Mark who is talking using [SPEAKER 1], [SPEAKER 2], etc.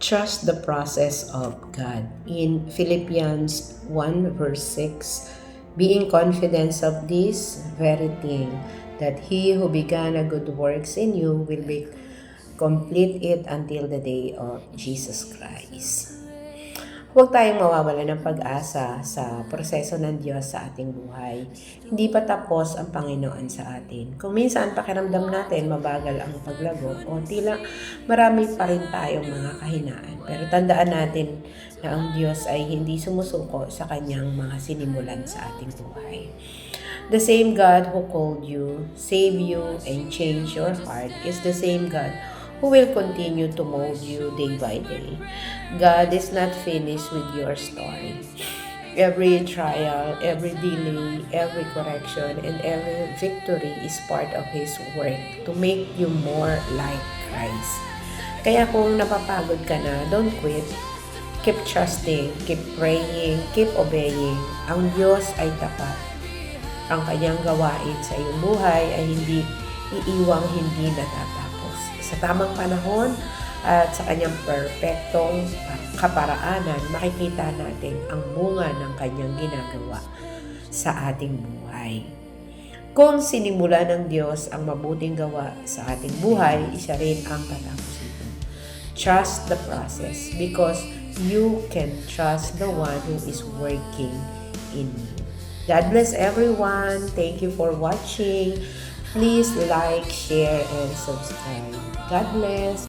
[SPEAKER 1] Trust the process of God. In Philippians 1 verse 6, being confident of this very thing, that he who began a good works in you will be complete it until the day of Jesus Christ. Huwag tayong mawawala ng pag-asa sa proseso ng Diyos sa ating buhay. Hindi pa tapos ang Panginoon sa atin. Kung minsan pakiramdam natin mabagal ang paglago o tila marami pa rin tayong mga kahinaan. Pero tandaan natin na ang Diyos ay hindi sumusuko sa kanyang mga sinimulan sa ating buhay. The same God who called you, saved you, and changed your heart is the same God who will continue to mold you day by day. God is not finished with your story. Every trial, every delay, every correction, and every victory is part of His work to make you more like Christ. Kaya kung napapagod ka na, don't quit. Keep trusting, keep praying, keep obeying. Ang Diyos ay tapat. Ang kanyang gawain sa iyong buhay ay hindi iiwang hindi natatapos. Sa tamang panahon at sa kanyang perpektong kaparaanan, makikita natin ang bunga ng kanyang ginagawa sa ating buhay. Kung sinimula ng Diyos ang mabuting gawa sa ating buhay, isa rin ang tatapusin. Trust the process because you can trust the one who is working in you. God bless everyone. Thank you for watching. Please like, share, and subscribe. God bless.